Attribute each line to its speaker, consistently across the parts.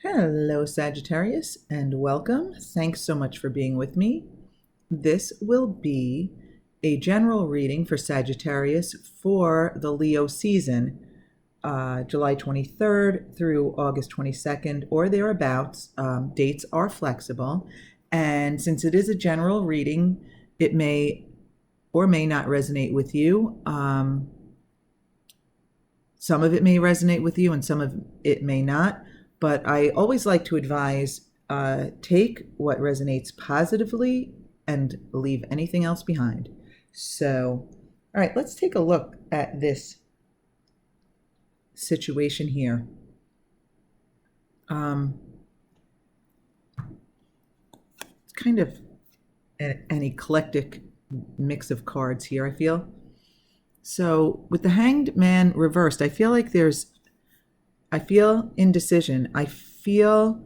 Speaker 1: Hello, Sagittarius, and welcome. Thanks so much for being with me. This will be a general reading for Sagittarius for the Leo season, July 23rd through August 22nd or thereabouts. Dates are flexible, and since it is a general reading, it may or may not resonate with you. Some of it may resonate with you, and some of it may not. But I always like to advise, take what resonates positively and leave anything else behind. So, all right, let's take a look at this situation here. It's kind of an eclectic mix of cards here, I feel. So with the Hanged Man reversed, I feel indecision. I feel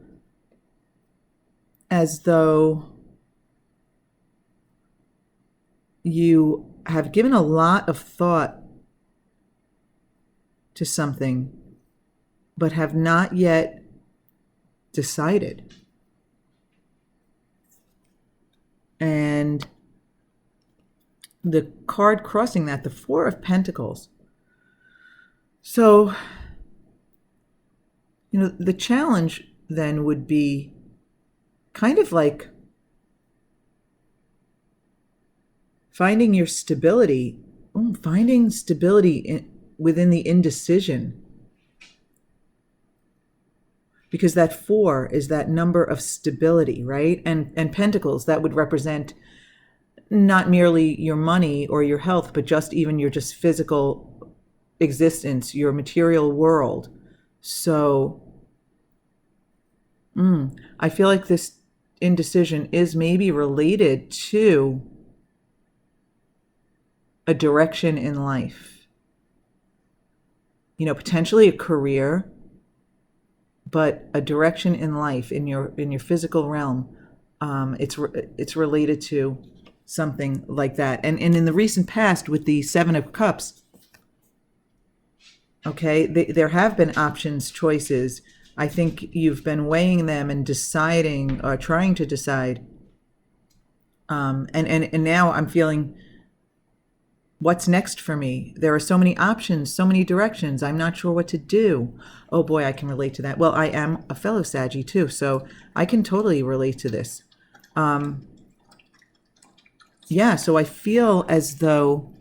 Speaker 1: as though you have given a lot of thought to something, but have not yet decided. And the card crossing that, the Four of Pentacles. So, the challenge then would be kind of like finding your stability, within the indecision. Because that 4 is that number of stability, right? And Pentacles, that would represent not merely your money or your health, but just even your just physical existence, your material world. So I feel like this indecision is maybe related to a direction in life. Potentially a career, but a direction in life, in your physical realm. It's related to something like that. And in the recent past with the Seven of Cups, okay, there have been options, choices. I think you've been weighing them and deciding, or trying to decide. And now I'm feeling, what's next for me? There are so many options, so many directions. I'm not sure what to do. Oh boy, I can relate to that. Well, I am a fellow Saggy too, so I can totally relate to this. So I feel as though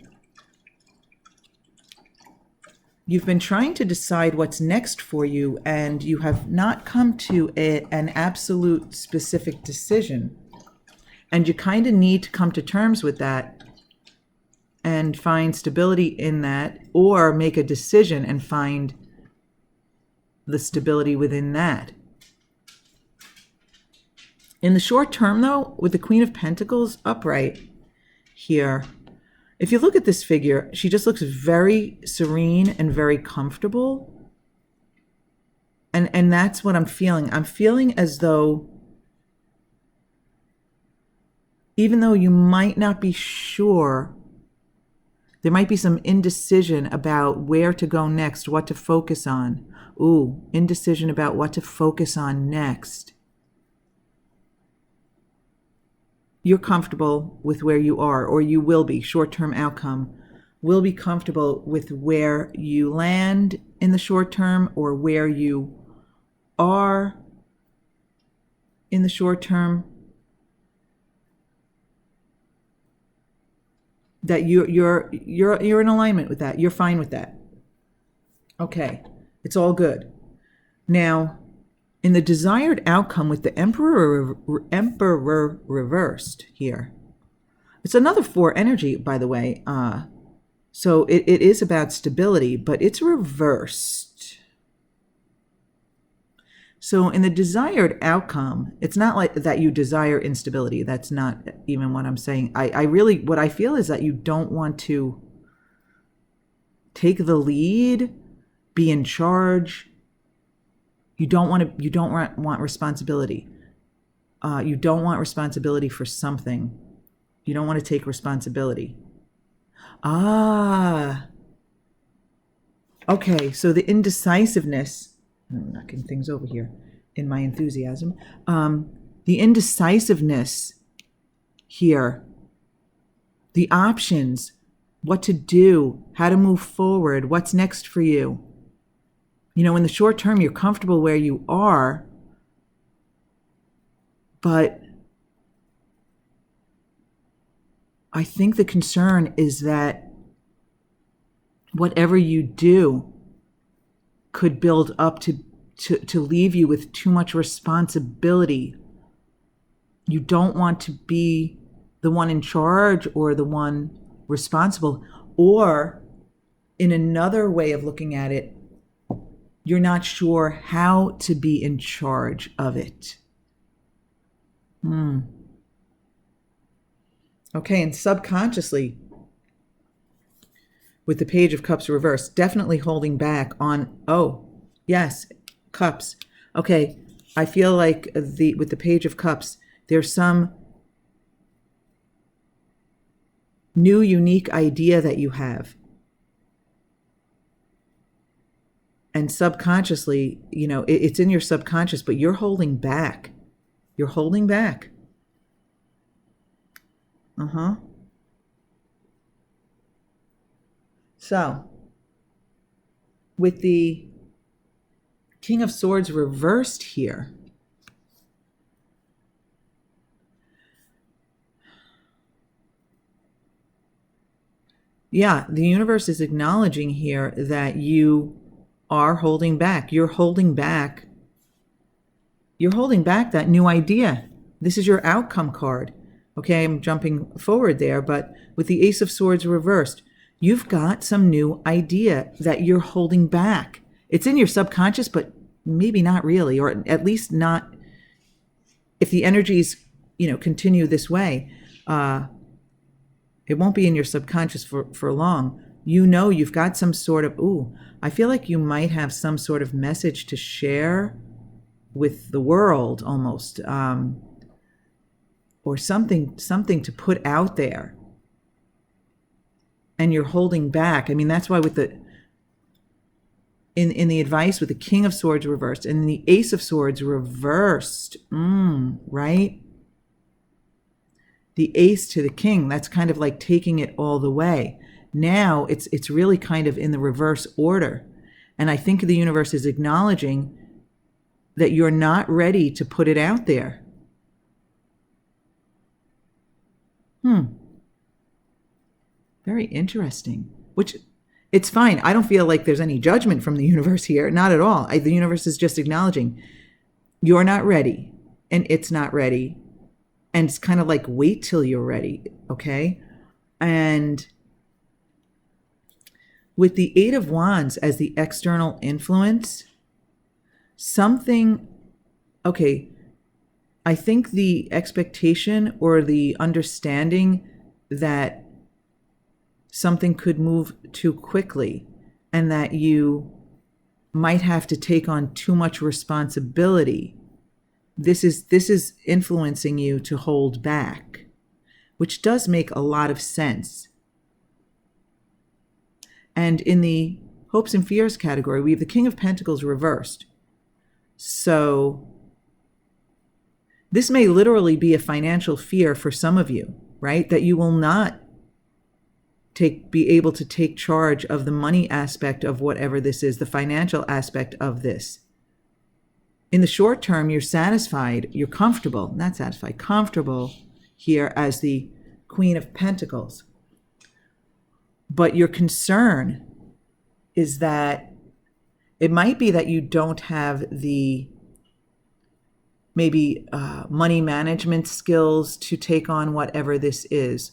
Speaker 1: you've been trying to decide what's next for you, and you have not come to an absolute specific decision. And you kind of need to come to terms with that and find stability in that, or make a decision and find the stability within that. In the short term, though, with the Queen of Pentacles upright here, if you look at this figure, she just looks very serene and very comfortable. And that's what I'm feeling. I'm feeling as though, even though you might not be sure, there might be some indecision about where to go next, what to focus on. Indecision about what to focus on next. You're comfortable with where you are, or you will be. Short-term outcome will be comfortable with where you land in the short term, or where you are in the short term. That you're in alignment with that. You're fine with that. Okay, it's all good. Now, in the desired outcome with the Emperor reversed here, it's another 4 energy, by the way. So it is about stability, but it's reversed. So in the desired outcome, it's not like that you desire instability. That's not even what I'm saying. What I feel is that you don't want to take the lead, be in charge. You don't want responsibility. You don't want responsibility for something. You don't want to take responsibility. Okay, so the indecisiveness, I'm knocking things over here. in my enthusiasm. The indecisiveness here, the options, what to do, how to move forward, what's next for you. You know, in the short term, you're comfortable where you are, but I think the concern is that whatever you do could build up to leave you with too much responsibility. You don't want to be the one in charge or the one responsible. Or in another way of looking at it, you're not sure how to be in charge of it. Okay, and subconsciously, with the Page of Cups reversed, definitely holding back on, yes, Cups. Okay, I feel like with the Page of Cups, there's some new, unique idea that you have. And subconsciously, you know, it's in your subconscious, but you're holding back. You're holding back. So, with the King of Swords reversed here, yeah, the universe is acknowledging here that you are holding back. You're holding back that new idea. This is your outcome card. Okay, I'm jumping forward there, but with the Ace of Swords reversed, you've got some new idea that you're holding back. It's in your subconscious, but maybe not really, or at least not if the energies, you know, continue this way. It won't be in your subconscious for long. You know, you've got some sort of, I feel like you might have some sort of message to share with the world almost, or something to put out there. And you're holding back. I mean, that's why with in the advice with the King of Swords reversed and the Ace of Swords reversed, right? The Ace to the King, that's kind of like taking it all the way. Now it's really kind of in the reverse order. And I think the universe is acknowledging that you're not ready to put it out there. Very interesting. Which, it's fine. I don't feel like there's any judgment from the universe here. Not at all. The universe is just acknowledging you're not ready and it's not ready. And it's kind of like, wait till you're ready, okay? And with the Eight of Wands as the external influence, I think the expectation or the understanding that something could move too quickly and that you might have to take on too much responsibility. This is influencing you to hold back, which does make a lot of sense. And in the hopes and fears category, we have the King of Pentacles reversed. So this may literally be a financial fear for some of you, right? That you will not be able to take charge of the money aspect of whatever this is, the financial aspect of this. In the short term, you're satisfied, you're comfortable, not satisfied, comfortable here as the Queen of Pentacles. But your concern is that it might be that you don't have the maybe money management skills to take on whatever this is,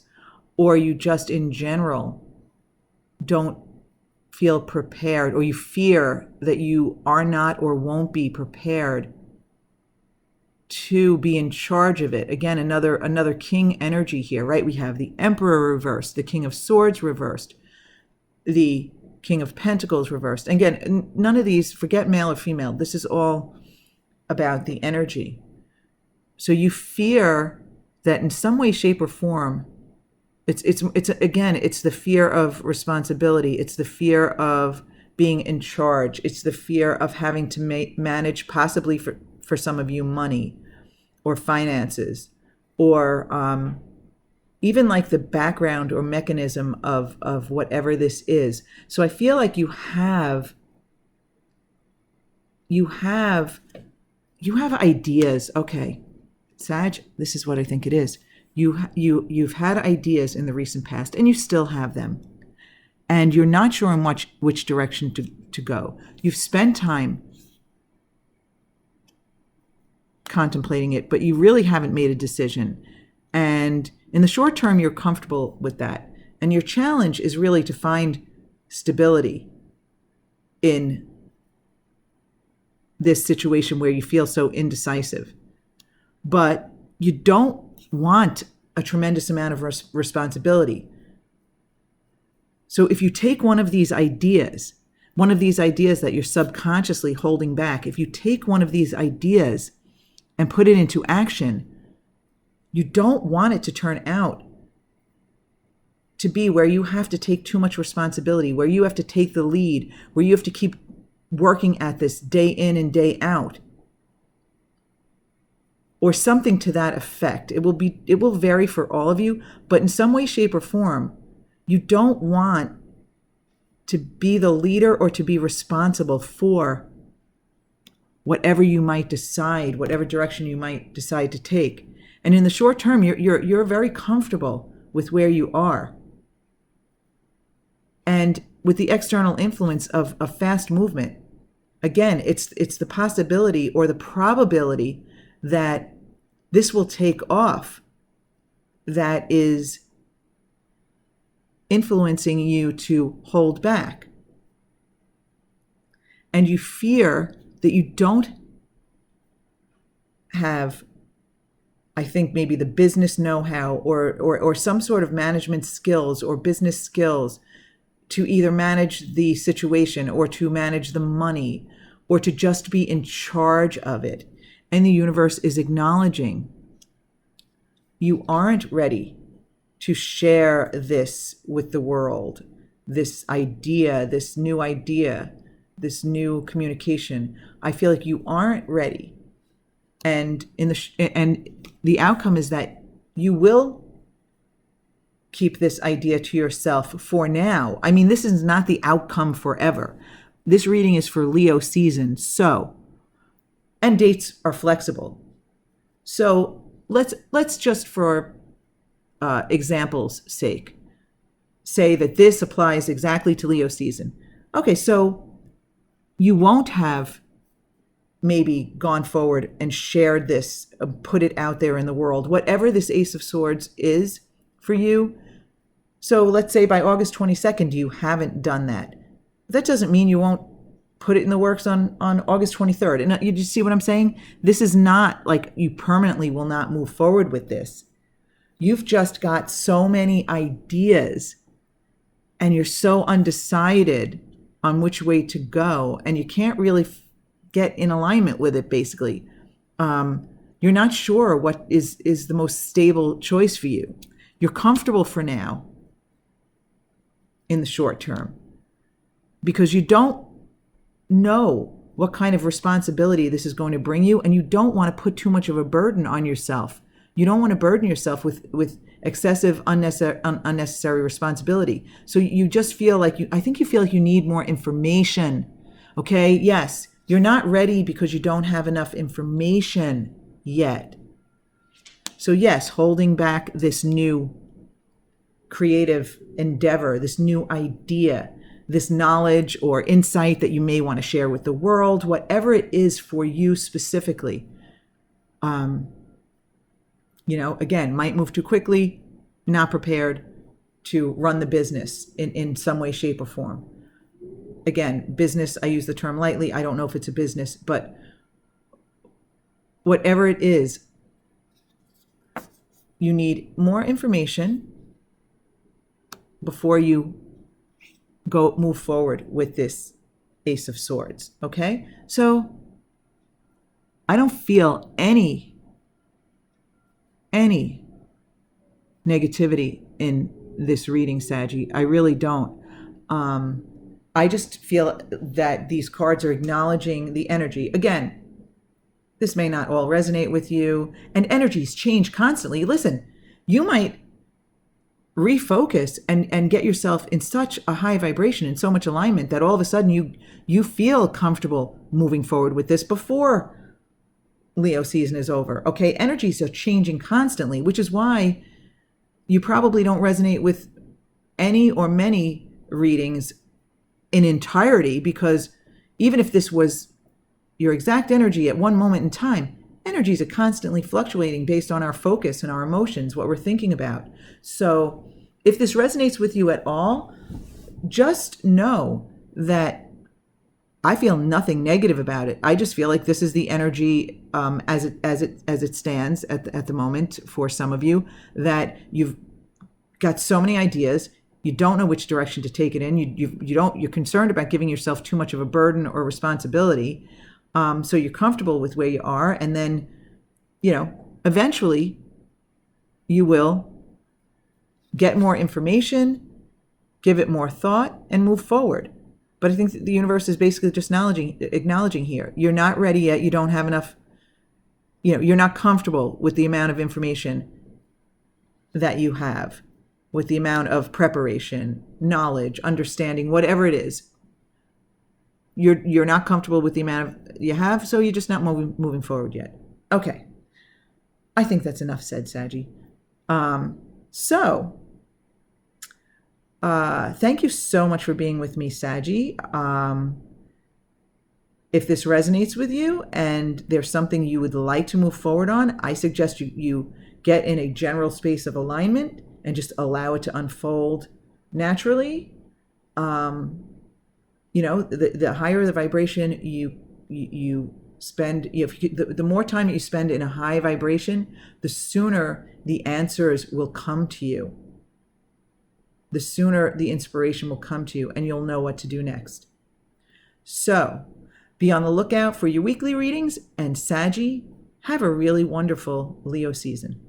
Speaker 1: or you just in general don't feel prepared, or you fear that you are not or won't be prepared to be in charge of it. Again, another king energy here, right? We have the Emperor reversed, the King of Swords reversed, the King of Pentacles reversed. Again, none of these, forget male or female, this is all about the energy. So you fear that in some way, shape, or form, it's the fear of responsibility. It's the fear of being in charge. It's the fear of having to manage possibly for some of you, money or finances, or even like the background or mechanism of whatever this is. So I feel like you have ideas. Okay, Sag, this is what I think it is. You've had ideas in the recent past, and you still have them, and you're not sure in which direction to go. You've spent time contemplating it, but you really haven't made a decision. And in the short term, you're comfortable with that. And your challenge is really to find stability in this situation where you feel so indecisive. But you don't want a tremendous amount of responsibility. So if you take one of these ideas that you're subconsciously holding back, if you take one of these ideas and put it into action, you don't want it to turn out to be where you have to take too much responsibility, where you have to take the lead, where you have to keep working at this day in and day out, or something to that effect. It will vary for all of you, but in some way, shape, or form, you don't want to be the leader or to be responsible for whatever you might decide, whatever direction you might decide to take. And in the short term, you're very comfortable with where you are. And with the external influence of a fast movement, again, it's the possibility or the probability that this will take off that is influencing you to hold back. And you fear that you don't have, I think, maybe the business know-how or some sort of management skills or business skills to either manage the situation or to manage the money or to just be in charge of it. And the universe is acknowledging you aren't ready to share this with the world, this idea, this new communication. I feel like you aren't ready. And the outcome is that you will keep this idea to yourself for now. I mean, this is not the outcome forever. This reading is for Leo season, and dates are flexible. So let's just for example's sake say that this applies exactly to Leo season. Okay, so you won't have maybe gone forward and shared this, put it out there in the world, whatever this Ace of Swords is for you. So let's say by August 22nd, you haven't done that. That doesn't mean you won't put it in the works on August 23rd. And you see what I'm saying? This is not like you permanently will not move forward with this. You've just got so many ideas and you're so undecided on which way to go, and you can't really get in alignment with it, basically. You're not sure what is the most stable choice for you. You're comfortable for now in the short term because you don't know what kind of responsibility this is going to bring you, and you don't want to put too much of a burden on yourself. You don't want to burden yourself with excessive, unnecessary responsibility. So you just feel like I think you feel like you need more information. Okay, yes, you're not ready because you don't have enough information yet. So yes, holding back this new creative endeavor, this new idea, this knowledge or insight that you may want to share with the world, whatever it is for you specifically. Again, might move too quickly, not prepared to run the business in some way, shape, or form. Again, business, I use the term lightly. I don't know if it's a business, but whatever it is, you need more information before you move forward with this Ace of Swords, okay? So I don't feel any negativity in this reading, Saggy. I really don't. I just feel that these cards are acknowledging the energy. Again, This may not all resonate with you, and energies change constantly. Listen, you might refocus and get yourself in such a high vibration and so much alignment that all of a sudden you feel comfortable moving forward with this before Leo season is over. Okay, energies are changing constantly, which is why you probably don't resonate with any or many readings in entirety, because even if this was your exact energy at one moment in time, energies are constantly fluctuating based on our focus and our emotions, what we're thinking about. So if this resonates with you at all, just know that I feel nothing negative about it. I just feel like this is the energy as it stands at the moment for some of you, that you've got so many ideas. You don't know which direction to take it in. You're concerned about giving yourself too much of a burden or responsibility. So you're comfortable with where you are, and then, eventually you will get more information, give it more thought, and move forward. But I think the universe is basically just acknowledging here. You're not ready yet. You don't have enough, you're not comfortable with the amount of information that you have, with the amount of preparation, knowledge, understanding, whatever it is. You're not comfortable with the amount you have, so you're just not moving forward yet. Okay. I think that's enough said, Saggy. Thank you so much for being with me, Saggy. If this resonates with you and there's something you would like to move forward on, I suggest you get in a general space of alignment and just allow it to unfold naturally. The higher the vibration you spend, the more time you spend in a high vibration, the sooner the answers will come to you. The sooner the inspiration will come to you, and you'll know what to do next. So be on the lookout for your weekly readings, and Saggy, have a really wonderful Leo season.